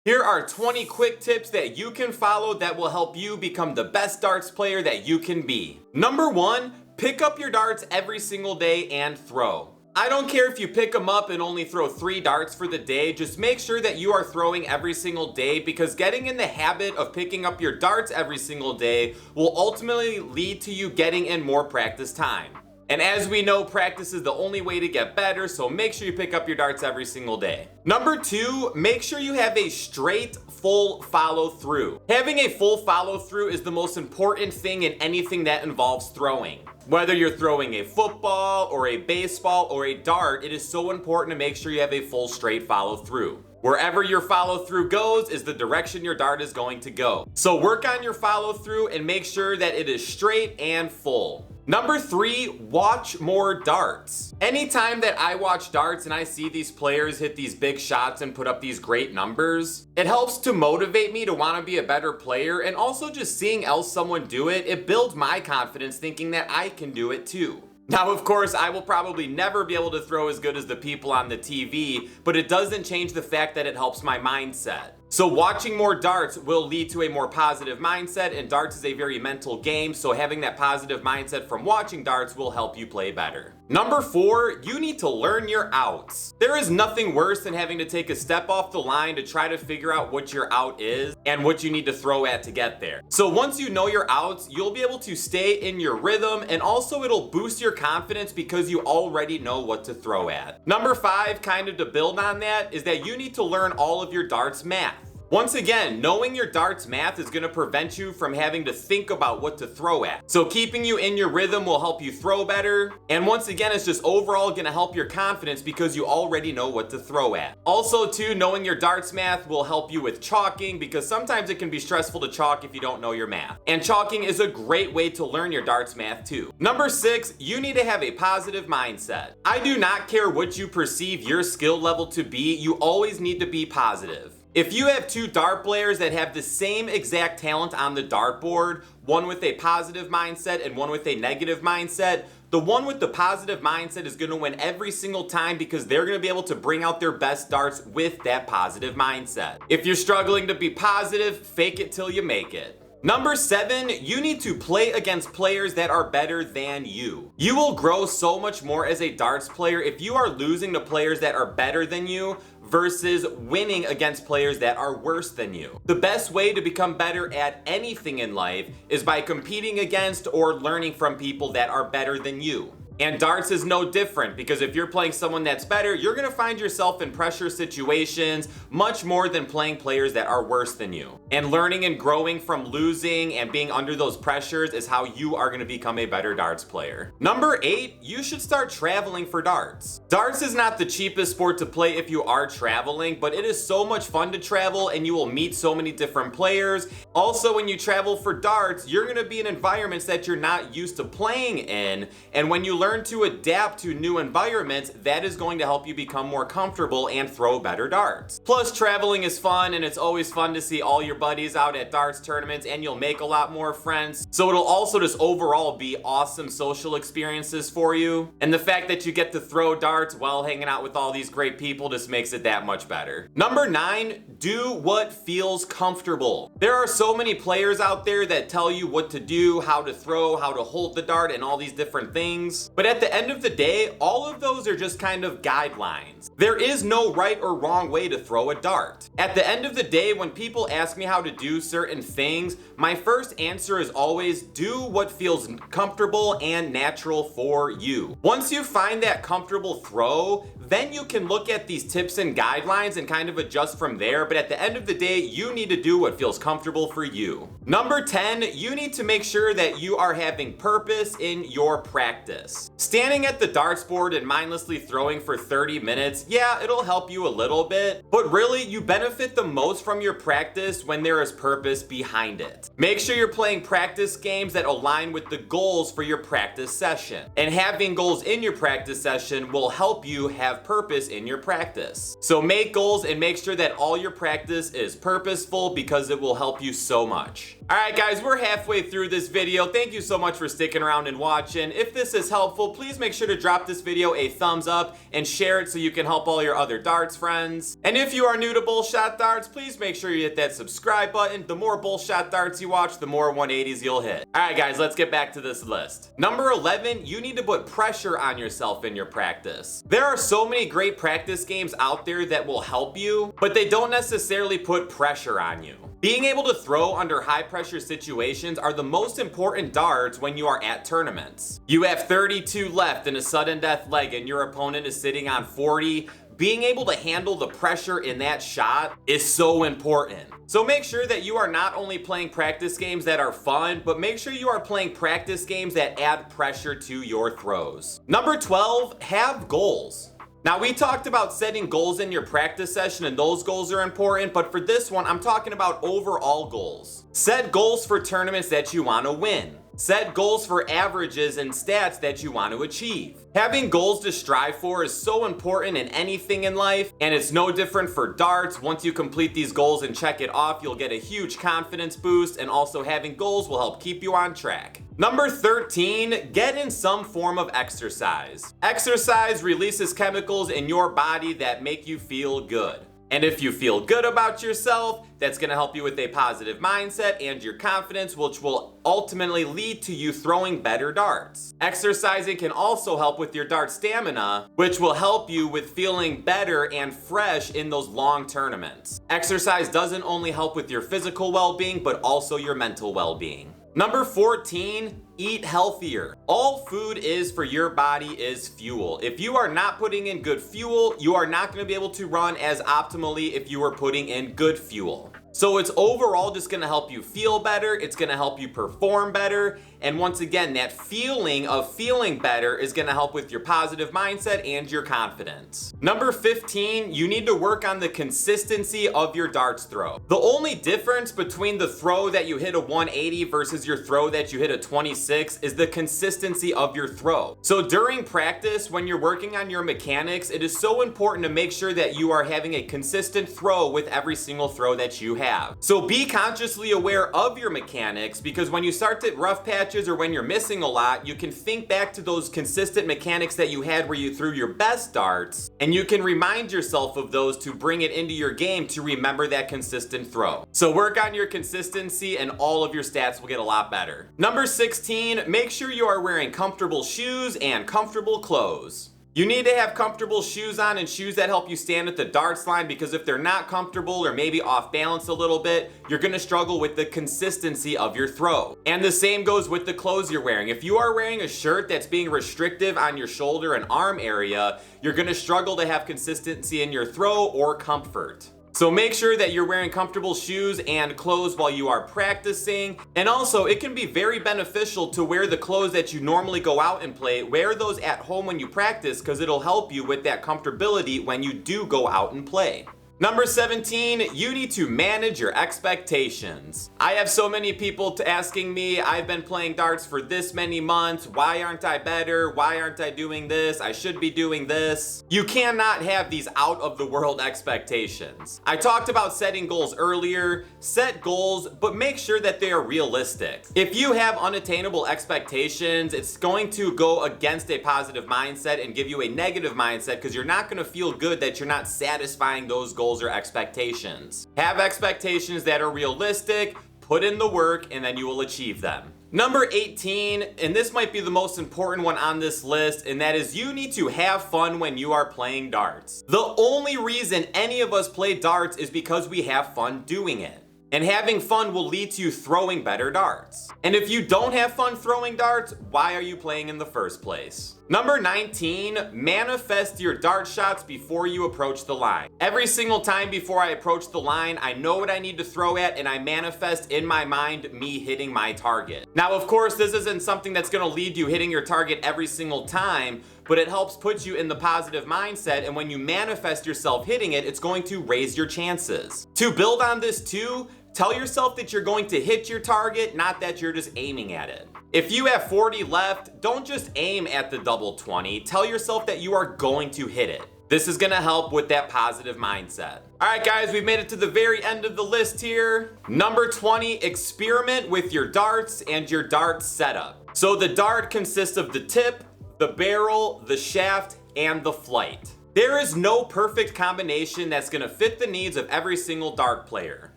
Here are 20 quick tips that you can follow that will help you become the best darts player that you can be. Number 1, pick up your darts every single day and throw. I don't care if you pick them up and only throw 3 darts for the day, just make sure that you are throwing every single day, because getting in the habit of picking up your darts every single day will ultimately lead to you getting in more practice time. And as we know, practice is the only way to get better, so make sure you pick up your darts every single day. Number 2, make sure you have a straight, full follow through. Having a full follow through is the most important thing in anything that involves throwing. Whether you're throwing a football or a baseball or a dart, it is so important to make sure you have a full straight follow through. Wherever your follow through goes is the direction your dart is going to go. So work on your follow through and make sure that it is straight and full. Number 3, watch more darts. Anytime that I watch darts and I see these players hit these big shots and put up these great numbers, it helps to motivate me to want to be a better player, and also just seeing someone do it, it builds my confidence thinking that I can do it too. Now, of course, I will probably never be able to throw as good as the people on the TV, but it doesn't change the fact that it helps my mindset. So watching more darts will lead to a more positive mindset, and darts is a very mental game, so having that positive mindset from watching darts will help you play better. Number 4, you need to learn your outs. There is nothing worse than having to take a step off the line to try to figure out what your out is and what you need to throw at to get there. So once you know your outs, you'll be able to stay in your rhythm, and also it'll boost your confidence because you already know what to throw at. Number 5, kind of to build on that, is that you need to learn all of your darts math. Once again, knowing your darts math is going to prevent you from having to think about what to throw at. So keeping you in your rhythm will help you throw better. And once again, it's just overall going to help your confidence because you already know what to throw at. Also too, knowing your darts math will help you with chalking, because sometimes it can be stressful to chalk if you don't know your math. And chalking is a great way to learn your darts math too. Number 6, you need to have a positive mindset. I do not care what you perceive your skill level to be, you always need to be positive. If you have 2 dart players that have the same exact talent on the dartboard, one with a positive mindset and one with a negative mindset, the one with the positive mindset is going to win every single time because they're going to be able to bring out their best darts with that positive mindset. If you're struggling to be positive, fake it till you make it. Number 7, you need to play against players that are better than you. You will grow so much more as a darts player if you are losing to players that are better than you versus winning against players that are worse than you. The best way to become better at anything in life is by competing against or learning from people that are better than you. And darts is no different, because if you're playing someone that's better, you're going to find yourself in pressure situations much more than playing players that are worse than you. And learning and growing from losing and being under those pressures is how you are going to become a better darts player. Number 8, you should start traveling for darts. Darts is not the cheapest sport to play if you are traveling, but it is so much fun to travel and you will meet so many different players. Also, when you travel for darts, you're going to be in environments that you're not used to playing in, and when you learn to adapt to new environments, that is going to help you become more comfortable and throw better darts. Plus, traveling is fun, and it's always fun to see all your buddies out at darts tournaments, and you'll make a lot more friends. So it'll also just overall be awesome social experiences for you. And the fact that you get to throw darts while hanging out with all these great people just makes it that much better. Number 9, do what feels comfortable. There are so many players out there that tell you what to do, how to throw, how to hold the dart, and all these different things. But at the end of the day, all of those are just kind of guidelines. There is no right or wrong way to throw a dart. At the end of the day, when people ask me how to do certain things, my first answer is always do what feels comfortable and natural for you. Once you find that comfortable throw, then you can look at these tips and guidelines and kind of adjust from there, but at the end of the day, you need to do what feels comfortable for you. Number 10, you need to make sure that you are having purpose in your practice. Standing at the darts board and mindlessly throwing for 30 minutes, yeah, it'll help you a little bit, but really you benefit the most from your practice when there is purpose behind it. Make sure you're playing practice games that align with the goals for your practice session. And having goals in your practice session will help you have purpose in your practice. So make goals and make sure that all your practice is purposeful, because it will help you so much. Alright guys, we're halfway through this video. Thank you so much for sticking around and watching. If this is helpful, helpful, please make sure to drop this video a thumbs up and share it so you can help all your other darts friends. And if you are new to Bullshot Darts, please make sure you hit that subscribe button. The more Bullshot Darts you watch, the more 180s you'll hit. Alright guys, let's get back to this list. Number 11, you need to put pressure on yourself in your practice. There are so many great practice games out there that will help you, but they don't necessarily put pressure on you. Being able to throw under high pressure situations are the most important darts when you are at tournaments. You have 32 left in a sudden death leg and your opponent is sitting on 40. Being able to handle the pressure in that shot is so important. So make sure that you are not only playing practice games that are fun, but make sure you are playing practice games that add pressure to your throws. Number 12, have goals. Now we talked about setting goals in your practice session and those goals are important, but for this one, I'm talking about overall goals. Set goals for tournaments that you want to win. Set goals for averages and stats that you want to achieve. Having goals to strive for is so important in anything in life, and it's no different for darts. Once you complete these goals and check it off, you'll get a huge confidence boost, and also having goals will help keep you on track. Number 13, get in some form of exercise. Exercise releases chemicals in your body that make you feel good. And if you feel good about yourself, that's going to help you with a positive mindset and your confidence, which will ultimately lead to you throwing better darts. Exercising can also help with your dart stamina, which will help you with feeling better and fresh in those long tournaments. Exercise doesn't only help with your physical well-being, but also your mental well-being. Number 14, eat healthier. All food is for your body is fuel. If you are not putting in good fuel, you are not going to be able to run as optimally if you are putting in good fuel. So it's overall just going to help you feel better, it's going to help you perform better, and once again, that feeling of feeling better is going to help with your positive mindset and your confidence. Number 15, you need to work on the consistency of your darts throw. The only difference between the throw that you hit a 180 versus your throw that you hit a 26 is the consistency of your throw. So during practice, when you're working on your mechanics, it is so important to make sure that you are having a consistent throw with every single throw that you have. So be consciously aware of your mechanics, because when you start to hit rough patches or when you're missing a lot, you can think back to those consistent mechanics that you had where you threw your best darts, and you can remind yourself of those to bring it into your game to remember that consistent throw. So work on your consistency and all of your stats will get a lot better. Number 16, make sure you are wearing comfortable shoes and comfortable clothes. You need to have comfortable shoes on and shoes that help you stand at the darts line, because if they're not comfortable or maybe off balance a little bit, you're going to struggle with the consistency of your throw. And the same goes with the clothes you're wearing. If you are wearing a shirt that's being restrictive on your shoulder and arm area, you're going to struggle to have consistency in your throw or comfort. So make sure that you're wearing comfortable shoes and clothes while you are practicing. And also, it can be very beneficial to wear the clothes that you normally go out and play. Wear those at home when you practice, because it'll help you with that comfortability when you do go out and play. Number 17, you need to manage your expectations. I have so many people asking me, I've been playing darts for this many months, why aren't I better? Why aren't I doing this? I should be doing this. You cannot have these out of the world expectations. I talked about setting goals earlier. Set goals, but make sure that they are realistic. If you have unattainable expectations, it's going to go against a positive mindset and give you a negative mindset, because you're not going to feel good that you're not satisfying those goals or expectations. Have expectations that are realistic, put in the work, and then you will achieve them. Number 18, and this might be the most important one on this list, and that is you need to have fun when you are playing darts. The only reason any of us play darts is because we have fun doing it. And having fun will lead to you throwing better darts. And if you don't have fun throwing darts, why are you playing in the first place? Number 19, manifest your dart shots before you approach the line. Every single time before I approach the line, I know what I need to throw at, and I manifest in my mind me hitting my target. Now, of course, this isn't something that's going to lead you hitting your target every single time, but it helps put you in the positive mindset, and when you manifest yourself hitting it, it's going to raise your chances. To build on this too, tell yourself that you're going to hit your target, not that you're just aiming at it. If you have 40 left, don't just aim at the double 20. Tell yourself that you are going to hit it. This is gonna help with that positive mindset. All right, guys, we've made it to the very end of the list here. Number 20, experiment with your darts and your dart setup. So the dart consists of the tip, the barrel, the shaft, and the flight. There is no perfect combination that's gonna fit the needs of every single dart player.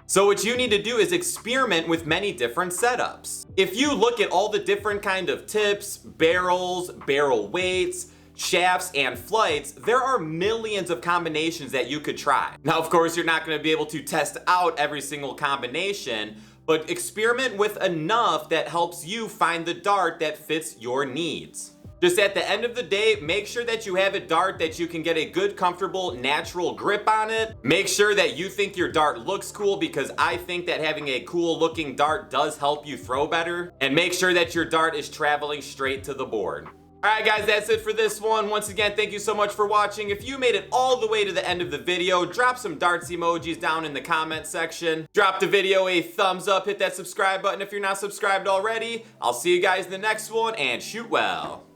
So what you need to do is experiment with many different setups. If you look at all the different kind of tips, barrels, barrel weights, shafts, and flights, there are millions of combinations that you could try. Now, of course, you're not gonna be able to test out every single combination, but experiment with enough that helps you find the dart that fits your needs. Just at the end of the day, make sure that you have a dart that you can get a good, comfortable, natural grip on it. Make sure that you think your dart looks cool, because I think that having a cool looking dart does help you throw better. And make sure that your dart is traveling straight to the board. Alright guys, that's it for this one. Once again, thank you so much for watching. If you made it all the way to the end of the video, drop some darts emojis down in the comment section. Drop the video a thumbs up, hit that subscribe button if you're not subscribed already. I'll see you guys in the next one, and shoot well.